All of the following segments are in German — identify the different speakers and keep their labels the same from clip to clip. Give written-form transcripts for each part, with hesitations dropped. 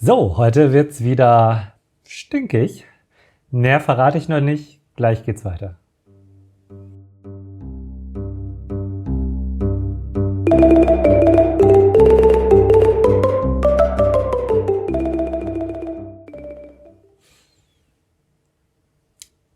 Speaker 1: So, heute wird's wieder stinkig. Mehr verrate ich noch nicht. Gleich geht's weiter.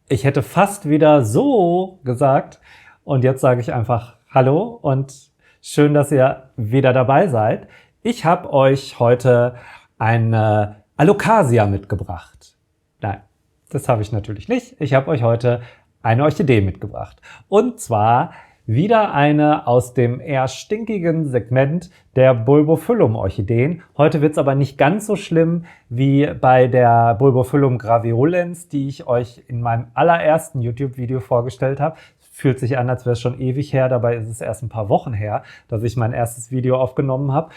Speaker 1: Ich hätte fast wieder so gesagt und jetzt sage ich einfach Hallo und schön, dass ihr wieder dabei seid. Ich habe euch heute eine Alocasia mitgebracht. Nein, das habe ich natürlich nicht. Ich habe euch heute eine Orchidee mitgebracht. Und zwar wieder eine aus dem eher stinkigen Segment der Bulbophyllum-Orchideen. Heute wird es aber nicht ganz so schlimm wie bei der Bulbophyllum graveolens, die ich euch in meinem allerersten YouTube-Video vorgestellt habe. Fühlt sich an, als wäre es schon ewig her. Dabei ist es erst ein paar Wochen her, dass ich mein erstes Video aufgenommen habe.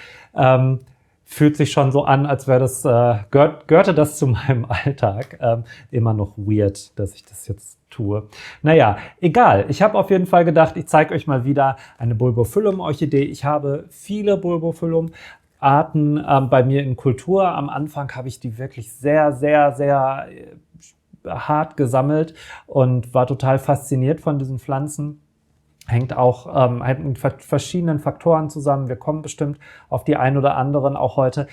Speaker 1: Fühlt sich schon so an, als wäre das, gehörte das zu meinem Alltag. Immer noch weird, dass ich das jetzt tue. Naja, egal. Ich habe auf jeden Fall gedacht, ich zeige euch mal wieder eine Bulbophyllum-Orchidee. Ich habe viele Bulbophyllum-Arten bei mir in Kultur. Am Anfang habe ich die wirklich sehr hart gesammelt und war total fasziniert von diesen Pflanzen. Hängt auch mit verschiedenen Faktoren zusammen. Wir kommen bestimmt auf die ein oder anderen auch heute.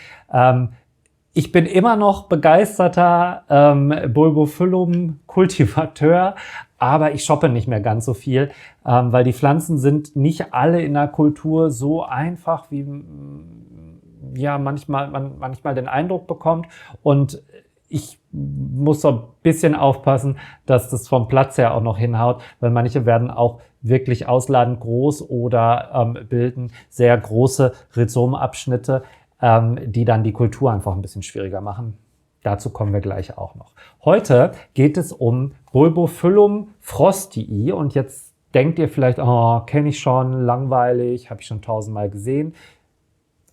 Speaker 1: Ich bin immer noch begeisterter Bulbophyllum-Kultivateur, aber ich shoppe nicht mehr ganz so viel, weil die Pflanzen sind nicht alle in der Kultur so einfach, wie ja man manchmal den Eindruck bekommt. Und ich muss so ein bisschen aufpassen, dass das vom Platz her auch noch hinhaut, weil manche werden auch wirklich ausladend groß oder bilden sehr große Rhizomabschnitte, die dann die Kultur einfach ein bisschen schwieriger machen. Dazu kommen wir gleich auch noch. Heute geht es um Bulbophyllum frostii und jetzt denkt ihr vielleicht, oh, kenne ich schon, langweilig, habe ich schon tausendmal gesehen.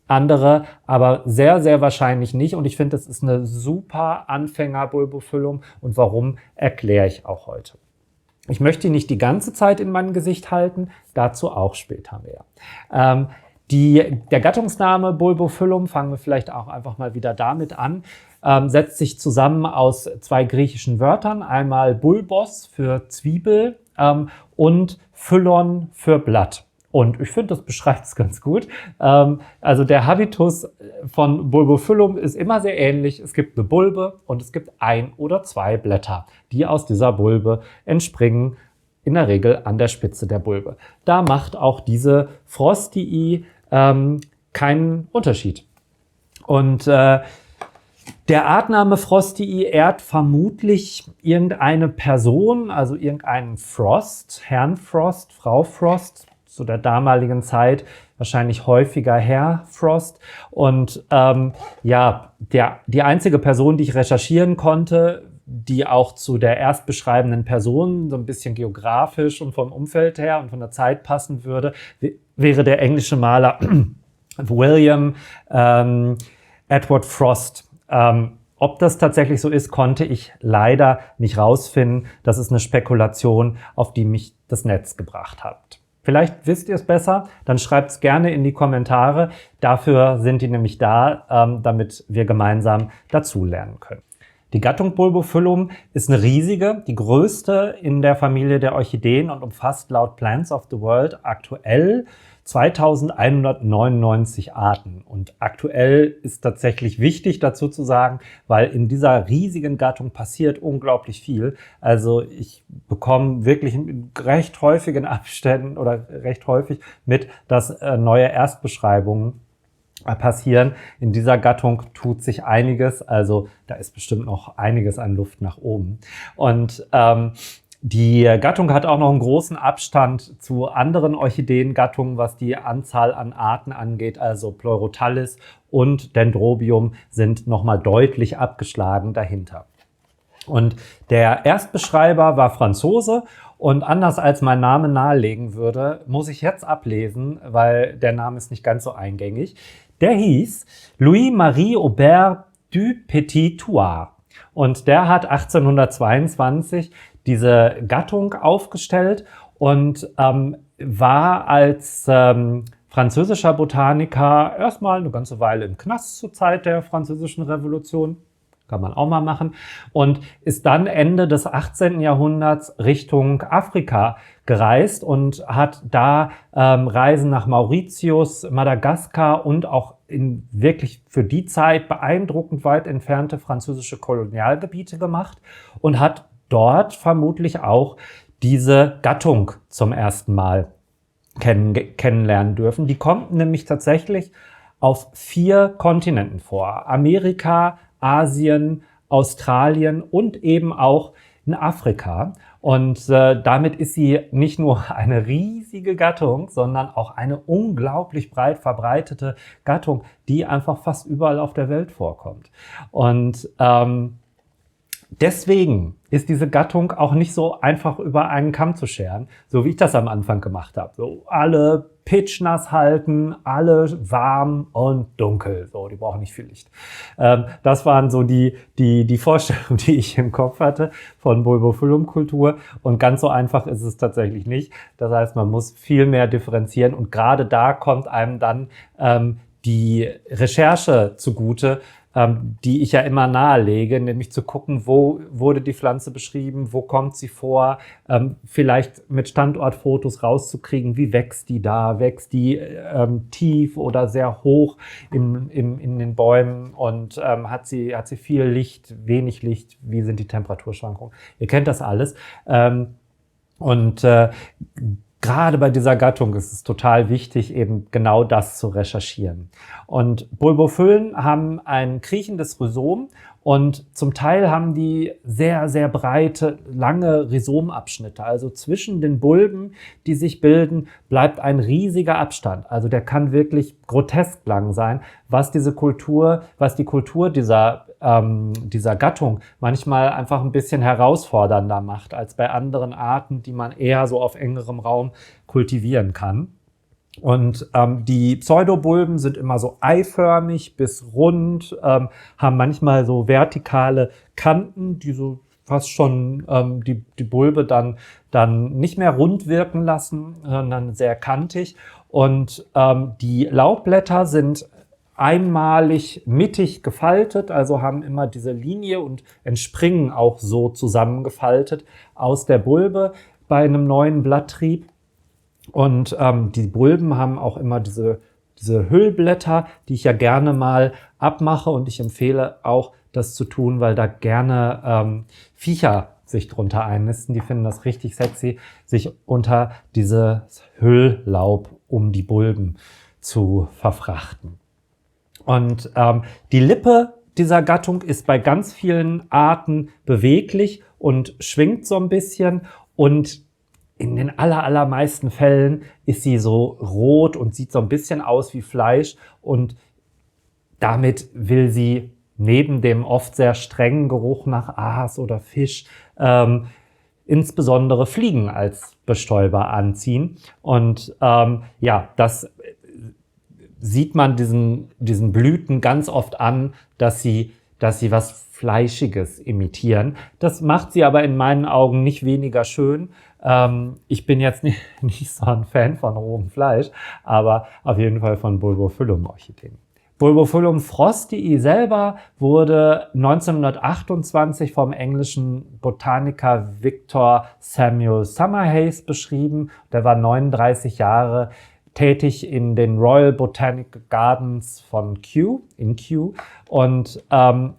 Speaker 1: Andere, aber sehr wahrscheinlich nicht. Und ich finde, das ist eine super Anfänger-Bulbophyllum. Und warum, erkläre ich auch heute. Ich möchte ihn nicht die ganze Zeit in meinem Gesicht halten, dazu auch später mehr. Der Gattungsname Bulbophyllum, fangen wir vielleicht auch einfach mal wieder damit an, setzt sich zusammen aus zwei griechischen Wörtern. Einmal Bulbos für Zwiebel und Phyllon für Blatt. Und ich finde, das beschreibt es ganz gut. Also der Habitus von Bulbophyllum ist immer sehr ähnlich. Es gibt eine Bulbe und es gibt ein oder zwei Blätter, die aus dieser Bulbe entspringen, in der Regel an der Spitze der Bulbe. Da macht auch diese frostii keinen Unterschied. Und der Artname frostii ehrt vermutlich irgendeine Person, also irgendeinen Frost, Herrn Frost, Frau Frost, zu der damaligen Zeit wahrscheinlich häufiger Herr Frost. Und die einzige Person, die ich recherchieren konnte, die auch zu der erstbeschreibenden Person so ein bisschen geografisch und vom Umfeld her und von der Zeit passen würde, wäre der englische Maler William Edward Frost. Ob das tatsächlich so ist, konnte ich leider nicht rausfinden. Das ist eine Spekulation, auf die mich das Netz gebracht hat. Vielleicht wisst ihr es besser, dann schreibt es gerne in die Kommentare. Dafür sind die nämlich da, damit wir gemeinsam dazulernen können. Die Gattung Bulbophyllum ist eine riesige, die größte in der Familie der Orchideen und umfasst laut Plants of the World aktuell 2199 Arten. Und aktuell ist tatsächlich wichtig dazu zu sagen, weil in dieser riesigen Gattung passiert unglaublich viel. Also ich bekomme wirklich in recht häufigen Abständen oder recht häufig mit, dass neue Erstbeschreibungen passieren. In dieser Gattung tut sich einiges, also da ist bestimmt noch einiges an Luft nach oben. Und die Gattung hat auch noch einen großen Abstand zu anderen Orchideengattungen, was die Anzahl an Arten angeht. Also Pleurotalis und Dendrobium sind nochmal deutlich abgeschlagen dahinter. Und der Erstbeschreiber war Franzose und anders als mein Name nahelegen würde, muss ich jetzt ablesen, weil der Name ist nicht ganz so eingängig. Der hieß Louis-Marie Aubert du Petit-Thouars und der hat 1822 diese Gattung aufgestellt und war als französischer Botaniker, erstmal eine ganze Weile im Knast zur Zeit der Französischen Revolution. Kann man auch mal machen. Und ist dann Ende des 18. Jahrhunderts Richtung Afrika gereist und hat da Reisen nach Mauritius, Madagaskar und auch in wirklich für die Zeit beeindruckend weit entfernte französische Kolonialgebiete gemacht und hat dort vermutlich auch diese Gattung zum ersten Mal kennenlernen dürfen. Die kommt nämlich tatsächlich auf 4 Kontinenten vor. Amerika, Asien, Australien und eben auch in Afrika. Und damit ist sie nicht nur eine riesige Gattung, sondern auch eine unglaublich breit verbreitete Gattung, die einfach fast überall auf der Welt vorkommt. Und deswegen ist diese Gattung auch nicht so einfach über einen Kamm zu scheren, so wie ich das am Anfang gemacht habe. So alle pitchnass halten, alle warm und dunkel. So, die brauchen nicht viel Licht. Das waren so die Vorstellungen, die ich im Kopf hatte von Bulbophyllum-Kultur. Und ganz so einfach ist es tatsächlich nicht. Das heißt, man muss viel mehr differenzieren. Und gerade da kommt einem dann die Recherche zugute, die ich ja immer nahelege, nämlich zu gucken, wo wurde die Pflanze beschrieben, wo kommt sie vor, vielleicht mit Standortfotos rauszukriegen, wie wächst die da, wächst die tief oder sehr hoch in den Bäumen und hat sie viel Licht, wenig Licht, wie sind die Temperaturschwankungen. Ihr kennt das alles. Gerade bei dieser Gattung ist es total wichtig, eben genau das zu recherchieren. Und Bulbophyllum haben ein kriechendes Rhizom und zum Teil haben die sehr, sehr breite, lange Rhizomabschnitte. Also zwischen den Bulben, die sich bilden, bleibt ein riesiger Abstand. Also der kann wirklich grotesk lang sein, was die Kultur dieser Gattung manchmal einfach ein bisschen herausfordernder macht als bei anderen Arten, die man eher so auf engerem Raum kultivieren kann. Und die Pseudobulben sind immer so eiförmig bis rund, haben manchmal so vertikale Kanten, die so fast schon die Bulbe dann nicht mehr rund wirken lassen, sondern sehr kantig. Und die Laubblätter sind einmalig mittig gefaltet, also haben immer diese Linie und entspringen auch so zusammengefaltet aus der Bulbe bei einem neuen Blatttrieb. Und die Bulben haben auch immer diese Hüllblätter, die ich ja gerne mal abmache. Und ich empfehle auch, das zu tun, weil da gerne Viecher sich drunter einnisten. Die finden das richtig sexy, sich unter dieses Hülllaub um die Bulben zu verfrachten. Und die Lippe dieser Gattung ist bei ganz vielen Arten beweglich und schwingt so ein bisschen. Und in den allermeisten Fällen ist sie so rot und sieht so ein bisschen aus wie Fleisch. Und damit will sie neben dem oft sehr strengen Geruch nach Aas oder Fisch insbesondere Fliegen als Bestäuber anziehen. Und das sieht man diesen Blüten ganz oft an, dass sie was Fleischiges imitieren. Das macht sie aber in meinen Augen nicht weniger schön. Ich bin jetzt nicht so ein Fan von rohem Fleisch, aber auf jeden Fall von Bulbophyllum-Orchideen. Bulbophyllum frostii selber wurde 1928 vom englischen Botaniker Victor Samuel Summerhayes beschrieben. Der war 39 Jahre tätig in den Royal Botanical Gardens von Kew, in Kew. Und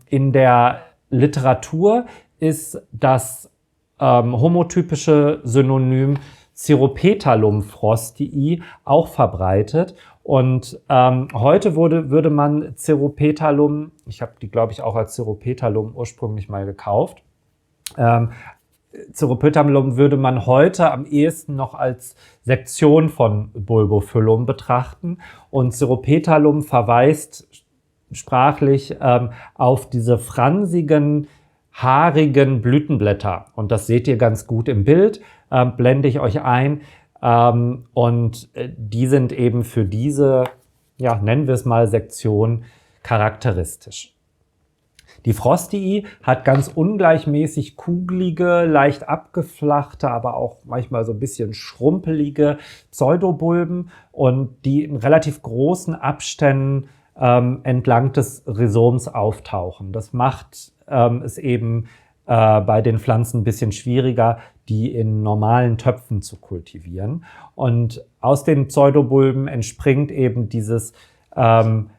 Speaker 1: in der Literatur ist das homotypische Synonym Ceropetalum frostii auch verbreitet. Und heute würde man Ceropetalum, ich habe die glaube ich auch als Ceropetalum ursprünglich mal gekauft, Ceropetalum würde man heute am ehesten noch als Sektion von Bulbophyllum betrachten. Und Ceropetalum verweist sprachlich auf diese fransigen, haarigen Blütenblätter. Und das seht ihr ganz gut im Bild, blende ich euch ein. Die sind eben für diese, nennen wir es mal, Sektion charakteristisch. Die Frostii hat ganz ungleichmäßig kugelige, leicht abgeflachte, aber auch manchmal so ein bisschen schrumpelige Pseudobulben und die in relativ großen Abständen entlang des Rhizoms auftauchen. Das macht es eben bei den Pflanzen ein bisschen schwieriger, die in normalen Töpfen zu kultivieren. Und aus den Pseudobulben entspringt eben dieses einfach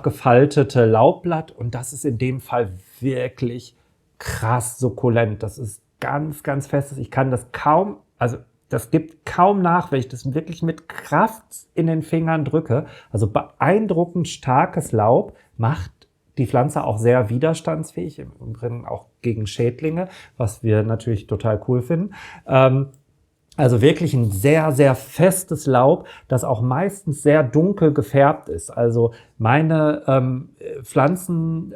Speaker 1: gefaltete Laubblatt. Und das ist in dem Fall wirklich krass sukkulent. Das ist ganz, ganz festes. Ich kann das kaum, also das gibt kaum nach, wenn ich das wirklich mit Kraft in den Fingern drücke. Also beeindruckend starkes Laub macht die Pflanze auch sehr widerstandsfähig, im Übrigen auch gegen Schädlinge, was wir natürlich total cool finden. Also wirklich ein sehr, sehr festes Laub, das auch meistens sehr dunkel gefärbt ist. Also meine Pflanzen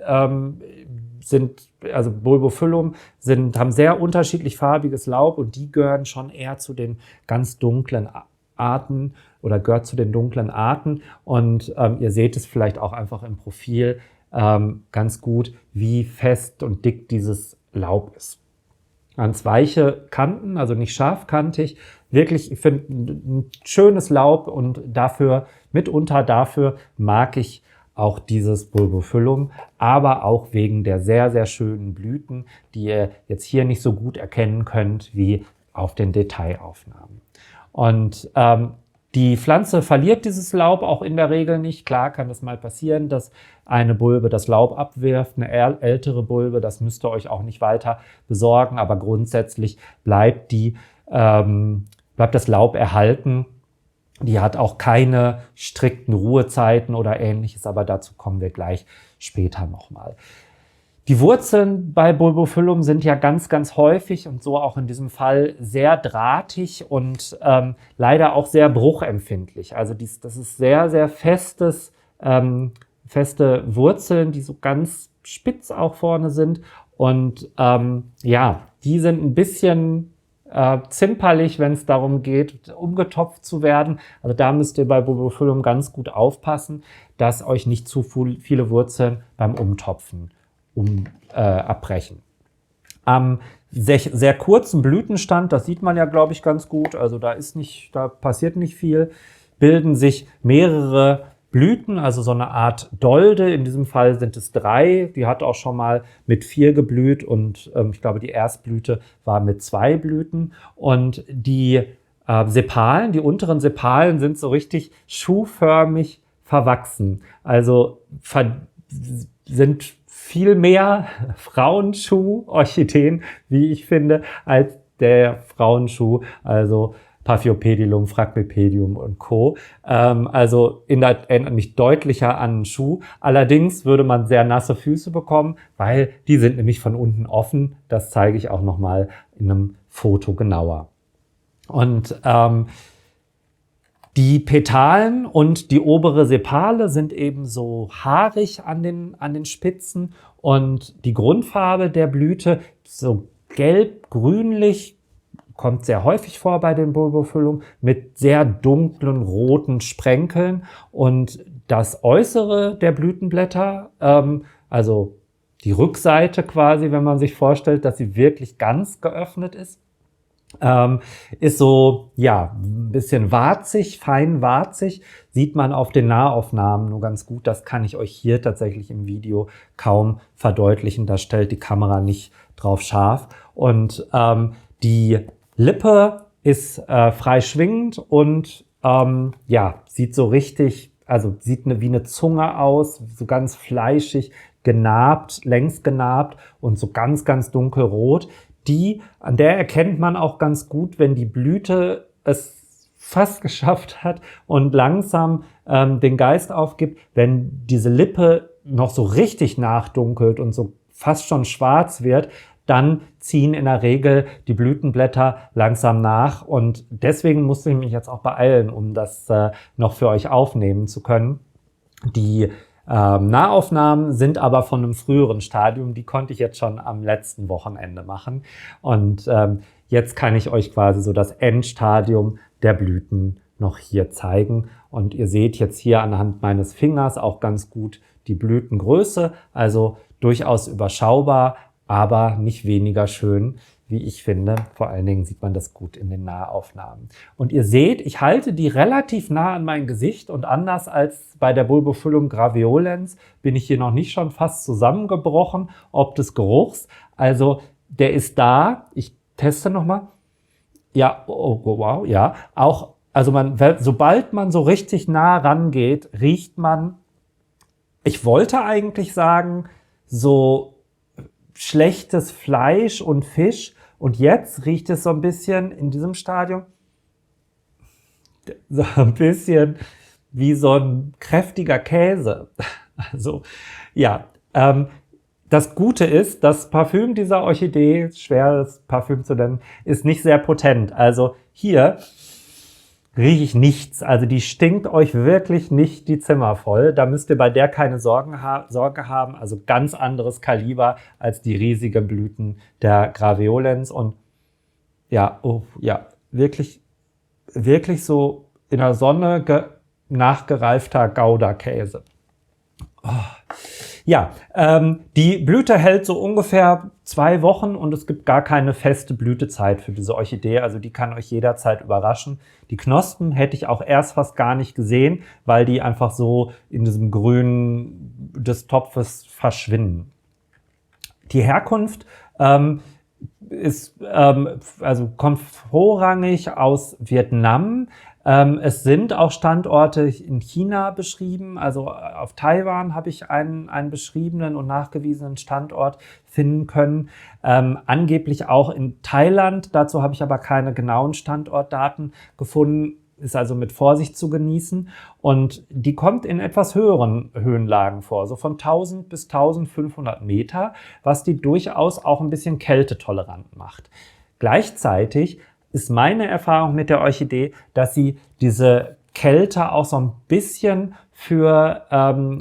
Speaker 1: also Bulbophyllum haben sehr unterschiedlich farbiges Laub und die gehören schon eher zu den ganz dunklen Arten oder gehört zu den dunklen Arten. Und ihr seht es vielleicht auch einfach im Profil ganz gut, wie fest und dick dieses Laub ist. Ganz weiche Kanten, also nicht scharfkantig. Wirklich, ich finde, ein schönes Laub und mitunter dafür mag ich auch dieses Bulbophyllum, aber auch wegen der sehr, sehr schönen Blüten, die ihr jetzt hier nicht so gut erkennen könnt wie auf den Detailaufnahmen. Und die Pflanze verliert dieses Laub auch in der Regel nicht. Klar kann es mal passieren, dass eine Bulbe das Laub abwirft, eine ältere Bulbe, das müsst ihr euch auch nicht weiter besorgen, aber grundsätzlich bleibt das Laub erhalten. Die hat auch keine strikten Ruhezeiten oder Ähnliches, aber dazu kommen wir gleich später nochmal. Die Wurzeln bei Bulbophyllum sind ja ganz, ganz häufig und so auch in diesem Fall sehr drahtig und leider auch sehr bruchempfindlich. Also das ist sehr, sehr feste Wurzeln, die so ganz spitz auch vorne sind. Und die sind ein bisschen zimperlich, wenn es darum geht, umgetopft zu werden. Also da müsst ihr bei Bulbophyllum ganz gut aufpassen, dass euch nicht zu viele Wurzeln beim Umtopfen abbrechen. Am sehr kurzen Blütenstand, das sieht man ja, glaube ich, ganz gut, also da passiert nicht viel, bilden sich mehrere Blüten, also so eine Art Dolde. In diesem Fall sind es 3. Die hat auch schon mal mit 4 geblüht und ich glaube, die Erstblüte war mit 2 Blüten. Und die Sepalen, die unteren Sepalen sind so richtig schuhförmig verwachsen. Also sind viel mehr Frauenschuh-Orchideen, wie ich finde, als der Frauenschuh, also Paphiopedilum, Phragmipedium und Co. Also erinnert mich deutlicher an einen Schuh. Allerdings würde man sehr nasse Füße bekommen, weil die sind nämlich von unten offen. Das zeige ich auch nochmal in einem Foto genauer. Und die Petalen und die obere Sepale sind eben so haarig an den Spitzen und die Grundfarbe der Blüte so gelb-grünlich, kommt sehr häufig vor bei den Bulbophyllum, mit sehr dunklen roten Sprenkeln. Und das Äußere der Blütenblätter, also die Rückseite quasi, wenn man sich vorstellt, dass sie wirklich ganz geöffnet ist so, ja, ein bisschen warzig, fein warzig, sieht man auf den Nahaufnahmen nur ganz gut. Das kann ich euch hier tatsächlich im Video kaum verdeutlichen. Da stellt die Kamera nicht drauf scharf. Und die Lippe ist frei schwingend und sieht so richtig, also sieht wie eine Zunge aus, so ganz fleischig, genarbt, längs genarbt und so ganz, ganz dunkelrot. An der erkennt man auch ganz gut, wenn die Blüte es fast geschafft hat und langsam den Geist aufgibt, wenn diese Lippe noch so richtig nachdunkelt und so fast schon schwarz wird, dann ziehen in der Regel die Blütenblätter langsam nach und deswegen musste ich mich jetzt auch beeilen, um das noch für euch aufnehmen zu können. Die Nahaufnahmen sind aber von einem früheren Stadium, die konnte ich jetzt schon am letzten Wochenende machen und jetzt kann ich euch quasi so das Endstadium der Blüten noch hier zeigen. Und ihr seht jetzt hier anhand meines Fingers auch ganz gut die Blütengröße, also durchaus überschaubar, aber nicht weniger schön, wie ich finde. Vor allen Dingen sieht man das gut in den Nahaufnahmen. Und ihr seht, ich halte die relativ nah an mein Gesicht und anders als bei der Bulbophyllum graveolens bin ich hier noch nicht schon fast zusammengebrochen, ob des Geruchs. Also der ist da. Ich teste nochmal. Ja, oh, wow, ja. Auch, also sobald man so richtig nah rangeht, riecht man, ich wollte eigentlich sagen, so schlechtes Fleisch und Fisch. Und jetzt riecht es so ein bisschen in diesem Stadium so ein bisschen wie so ein kräftiger Käse. Also ja, das Gute ist, das Parfüm dieser Orchidee, schweres Parfüm zu nennen, ist nicht sehr potent. Also hier rieche ich nichts. Also die stinkt euch wirklich nicht die Zimmer voll. Da müsst ihr bei der keine Sorge haben. Also ganz anderes Kaliber als die riesigen Blüten der Graveolens. Und ja, oh, ja, wirklich so in der Sonne nachgereifter Gouda-Käse. Oh. Ja, die Blüte hält so ungefähr 2 Wochen und es gibt gar keine feste Blütezeit für diese Orchidee. Also die kann euch jederzeit überraschen. Die Knospen hätte ich auch erst fast gar nicht gesehen, weil die einfach so in diesem Grün des Topfes verschwinden. Die Herkunft kommt vorrangig aus Vietnam. Es sind auch Standorte in China beschrieben, also auf Taiwan habe ich einen beschriebenen und nachgewiesenen Standort finden können. Angeblich auch in Thailand, dazu habe ich aber keine genauen Standortdaten gefunden, ist also mit Vorsicht zu genießen. Und die kommt in etwas höheren Höhenlagen vor, so von 1000 bis 1500 Meter, was die durchaus auch ein bisschen kältetolerant macht. Gleichzeitig ist meine Erfahrung mit der Orchidee, dass sie diese Kälte auch so ein bisschen für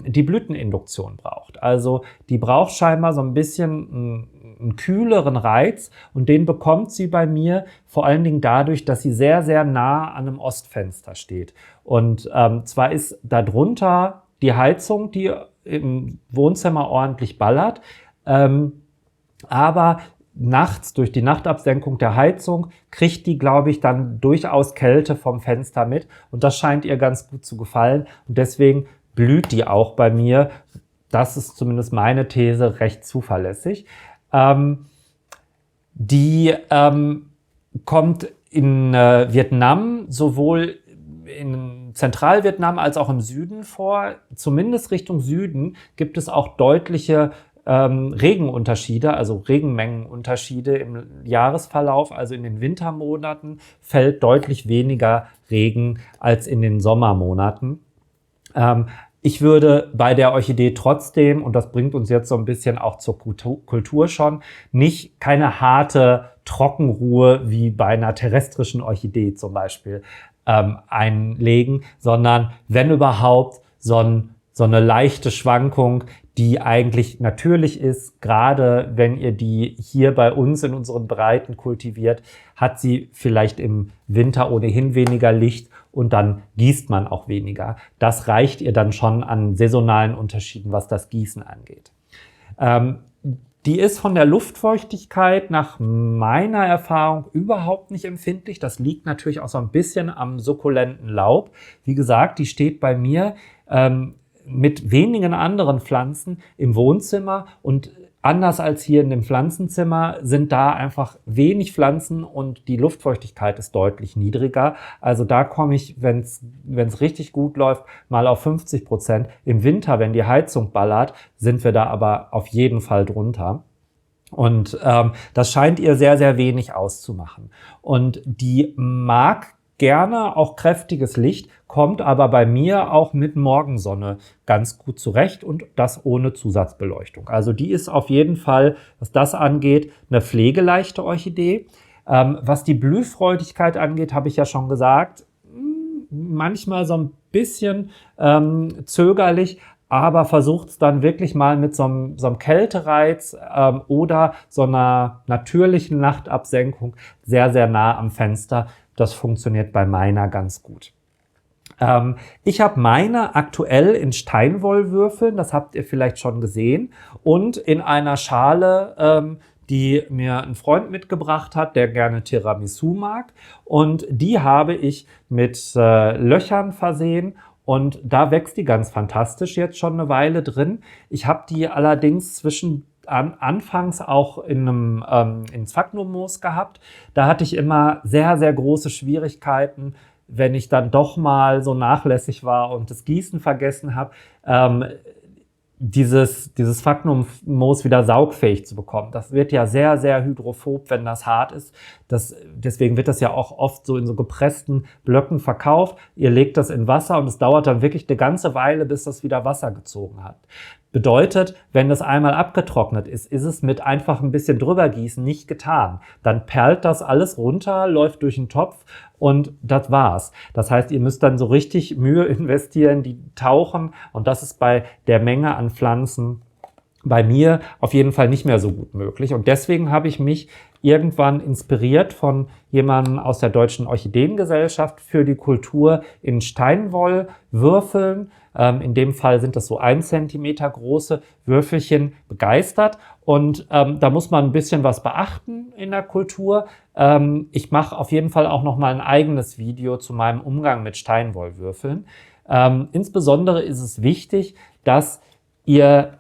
Speaker 1: die Blüteninduktion braucht. Also die braucht scheinbar so ein bisschen einen kühleren Reiz und den bekommt sie bei mir vor allen Dingen dadurch, dass sie sehr, sehr nah an einem Ostfenster steht. Und zwar ist darunter die Heizung, die im Wohnzimmer ordentlich ballert, aber nachts durch die Nachtabsenkung der Heizung kriegt die, glaube ich, dann durchaus Kälte vom Fenster mit. Und das scheint ihr ganz gut zu gefallen. Und deswegen blüht die auch bei mir. Das ist zumindest meine These, recht zuverlässig. Die kommt in Vietnam sowohl in Zentralvietnam als auch im Süden vor. Zumindest Richtung Süden gibt es auch deutliche Regenunterschiede, also Regenmengenunterschiede im Jahresverlauf. Also in den Wintermonaten fällt deutlich weniger Regen als in den Sommermonaten. Ich würde bei der Orchidee trotzdem, und das bringt uns jetzt so ein bisschen auch zur Kultur schon, keine harte Trockenruhe wie bei einer terrestrischen Orchidee zum Beispiel einlegen, sondern wenn überhaupt so eine leichte Schwankung, die eigentlich natürlich ist, gerade wenn ihr die hier bei uns in unseren Breiten kultiviert, hat sie vielleicht im Winter ohnehin weniger Licht und dann gießt man auch weniger. Das reicht ihr dann schon an saisonalen Unterschieden, was das Gießen angeht. Die ist von der Luftfeuchtigkeit nach meiner Erfahrung überhaupt nicht empfindlich. Das liegt natürlich auch so ein bisschen am sukkulenten Laub. Wie gesagt, die steht bei mir mit wenigen anderen Pflanzen im Wohnzimmer und anders als hier in dem Pflanzenzimmer sind da einfach wenig Pflanzen und die Luftfeuchtigkeit ist deutlich niedriger. Also da komme ich, wenn es richtig gut läuft, mal auf 50%. Im Winter, wenn die Heizung ballert, sind wir da aber auf jeden Fall drunter. Und das scheint ihr sehr, sehr wenig auszumachen. Und die mag gerne auch kräftiges Licht, kommt aber bei mir auch mit Morgensonne ganz gut zurecht und das ohne Zusatzbeleuchtung. Also die ist auf jeden Fall, was das angeht, eine pflegeleichte Orchidee. Was die Blühfreudigkeit angeht, habe ich ja schon gesagt, manchmal so ein bisschen zögerlich, aber versucht es dann wirklich mal mit so einem Kältereiz oder so einer natürlichen Nachtabsenkung sehr, sehr nah am Fenster. Das funktioniert bei meiner ganz gut. Ich habe meine aktuell in Steinwollwürfeln, das habt ihr vielleicht schon gesehen, und in einer Schale, die mir ein Freund mitgebracht hat, der gerne Tiramisu mag. Und die habe ich mit Löchern versehen. Und da wächst die ganz fantastisch jetzt schon eine Weile drin. Ich habe die allerdings anfangs auch in Sphagnummoos gehabt. Da hatte ich immer sehr, sehr große Schwierigkeiten, wenn ich dann doch mal so nachlässig war und das Gießen vergessen habe, dieses Sphagnummoos wieder saugfähig zu bekommen. Das wird ja sehr, sehr hydrophob, wenn das hart ist. Deswegen wird das ja auch oft so in so gepressten Blöcken verkauft. Ihr legt das in Wasser und es dauert dann wirklich eine ganze Weile, bis das wieder Wasser gezogen hat. Bedeutet, wenn das einmal abgetrocknet ist, ist es mit einfach ein bisschen drüber gießen nicht getan. Dann perlt das alles runter, läuft durch den Topf und das war's. Das heißt, ihr müsst dann so richtig Mühe investieren, die tauchen, und das ist bei der Menge an Pflanzen bei mir auf jeden Fall nicht mehr so gut möglich. Und deswegen habe ich mich irgendwann inspiriert von jemandem aus der Deutschen Orchideengesellschaft für die Kultur in Steinwollwürfeln. In dem Fall sind das so 1 Zentimeter große Würfelchen, begeistert. Und da muss man ein bisschen was beachten in der Kultur. Ich mache auf jeden Fall auch noch mal ein eigenes Video zu meinem Umgang mit Steinwollwürfeln. Insbesondere ist es wichtig, dass ihr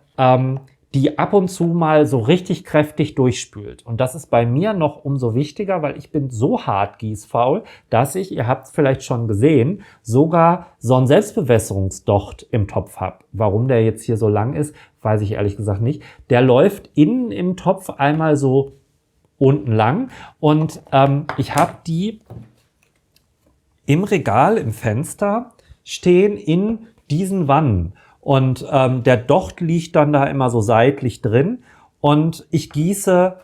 Speaker 1: die ab und zu mal so richtig kräftig durchspült. Und das ist bei mir noch umso wichtiger, weil ich bin so hart gießfaul, dass ich, ihr habt es vielleicht schon gesehen, sogar so einen Selbstbewässerungsdocht im Topf habe. Warum der jetzt hier so lang ist, weiß ich ehrlich gesagt nicht. Der läuft innen im Topf einmal so unten lang, und ich habe die im Regal, im Fenster stehen in diesen Wannen. Und der Docht liegt dann da immer so seitlich drin, und ich gieße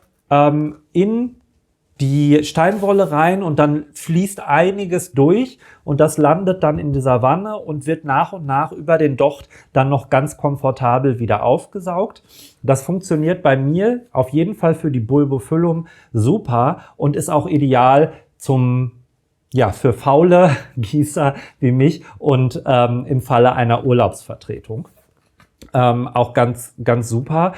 Speaker 1: in die Steinwolle rein und dann fließt einiges durch und das landet dann in dieser Wanne und wird nach und nach über den Docht dann noch ganz komfortabel wieder aufgesaugt. Das funktioniert bei mir auf jeden Fall für die Bulbophyllum super und ist auch ideal für faule Gießer wie mich und im Falle einer Urlaubsvertretung. Auch ganz, ganz super.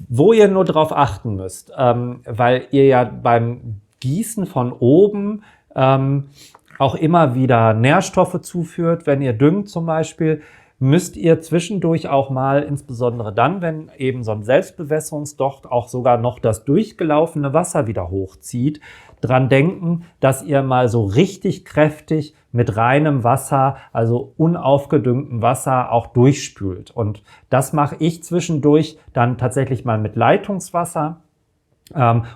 Speaker 1: Wo ihr nur drauf achten müsst, weil ihr ja beim Gießen von oben auch immer wieder Nährstoffe zuführt, wenn ihr düngt zum Beispiel, müsst ihr zwischendurch auch mal, insbesondere dann, wenn eben so ein Selbstbewässerungsdocht auch sogar noch das durchgelaufene Wasser wieder hochzieht, dran denken, dass ihr mal so richtig kräftig mit reinem Wasser, also unaufgedüngtem Wasser, auch durchspült. Und das mache ich zwischendurch dann tatsächlich mal mit Leitungswasser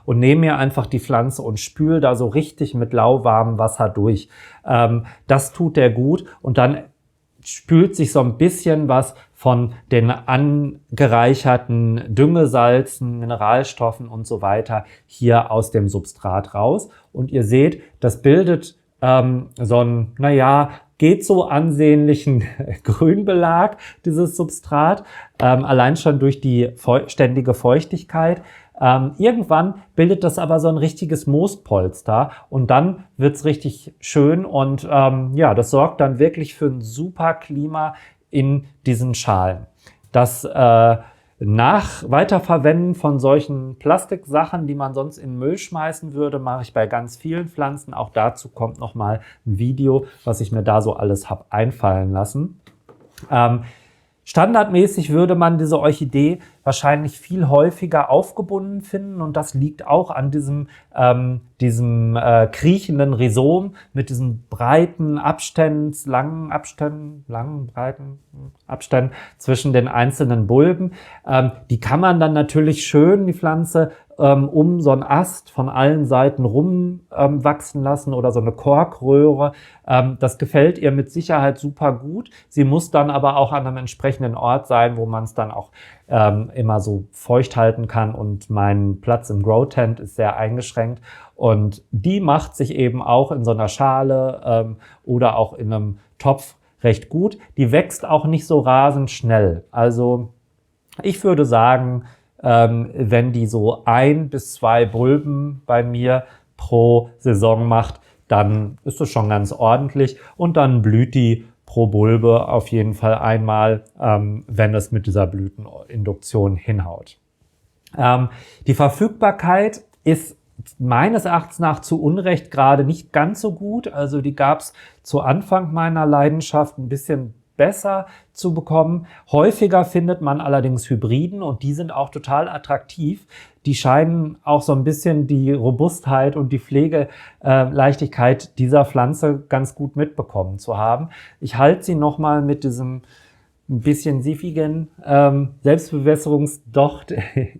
Speaker 1: und nehme mir einfach die Pflanze und spüle da so richtig mit lauwarmem Wasser durch. Das tut der gut, und dann spült sich so ein bisschen was von den angereicherten Düngesalzen, Mineralstoffen und so weiter hier aus dem Substrat raus. Und ihr seht, das bildet so einen, geht so ansehnlichen Grünbelag, dieses Substrat, allein schon durch die ständige Feuchtigkeit. Irgendwann bildet das aber so ein richtiges Moospolster und dann wird's richtig schön und das sorgt dann wirklich für ein super Klima in diesen Schalen. Das Weiterverwenden von solchen Plastiksachen, die man sonst in Müll schmeißen würde, mache ich bei ganz vielen Pflanzen. Auch dazu kommt nochmal ein Video, was ich mir da so alles habe einfallen lassen. Standardmäßig würde man diese Orchidee wahrscheinlich viel häufiger aufgebunden finden, und das liegt auch an diesem kriechenden Rhizom mit diesen breiten Abständen, breiten Abständen zwischen den einzelnen Bulben. Die kann man dann natürlich schön, die Pflanze, um so einen Ast von allen Seiten rum wachsen lassen oder so eine Korkröhre. Das gefällt ihr mit Sicherheit super gut. Sie muss dann aber auch an einem entsprechenden Ort sein, wo man es dann auch immer so feucht halten kann, und mein Platz im Grow Tent ist sehr eingeschränkt, und die macht sich eben auch in so einer Schale oder auch in einem Topf recht gut. Die wächst auch nicht so rasend schnell. Also ich würde sagen, wenn die so 1 bis 2 Bulben bei mir pro Saison macht, dann ist das schon ganz ordentlich, und dann blüht die pro Bulbe auf jeden Fall einmal, wenn es mit dieser Blüteninduktion hinhaut. Die Verfügbarkeit ist meines Erachtens nach zu Unrecht gerade nicht ganz so gut. Also die gab es zu Anfang meiner Leidenschaft ein bisschen besser zu bekommen. Häufiger findet man allerdings Hybriden und die sind auch total attraktiv. Die scheinen auch so ein bisschen die Robustheit und die Pflegeleichtigkeit dieser Pflanze ganz gut mitbekommen zu haben. Ich halte sie nochmal mit diesem ein bisschen siffigen Selbstbewässerungsdocht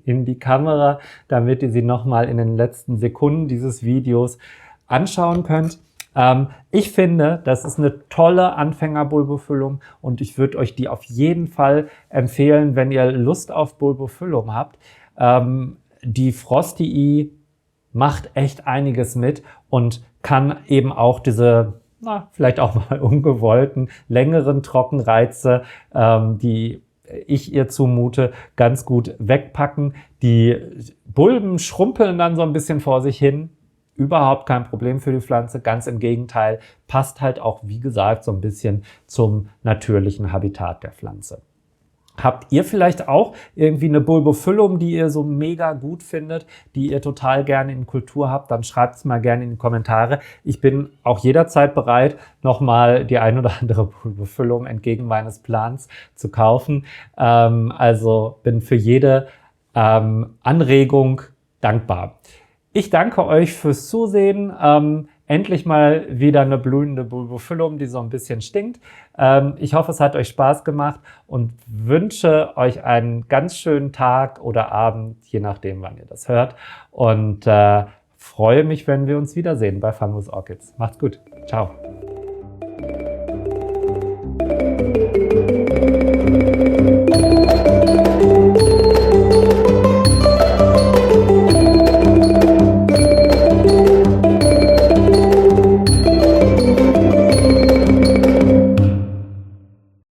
Speaker 1: in die Kamera, damit ihr sie nochmal in den letzten Sekunden dieses Videos anschauen könnt. Ich finde, das ist eine tolle Anfängerbulbofüllung und ich würde euch die auf jeden Fall empfehlen, wenn ihr Lust auf Bulbofüllung habt. Die Frostii macht echt einiges mit und kann eben auch diese vielleicht auch mal ungewollten, längeren Trockenreize, die ich ihr zumute, ganz gut wegpacken. Die Bulben schrumpeln dann so ein bisschen vor sich hin. Überhaupt kein Problem für die Pflanze, ganz im Gegenteil, passt halt auch, wie gesagt, so ein bisschen zum natürlichen Habitat der Pflanze. Habt ihr vielleicht auch irgendwie eine Bulbophyllum, die ihr so mega gut findet, die ihr total gerne in Kultur habt, dann schreibt es mal gerne in die Kommentare. Ich bin auch jederzeit bereit, nochmal die ein oder andere Bulbophyllum entgegen meines Plans zu kaufen. Also bin für jede Anregung dankbar. Ich danke euch fürs Zusehen. Endlich mal wieder eine blühende Bulbophyllum, die so ein bisschen stinkt. Ich hoffe, es hat euch Spaß gemacht und wünsche euch einen ganz schönen Tag oder Abend, je nachdem, wann ihr das hört. Und freue mich, wenn wir uns wiedersehen bei Fungus Orchids. Macht's gut. Ciao.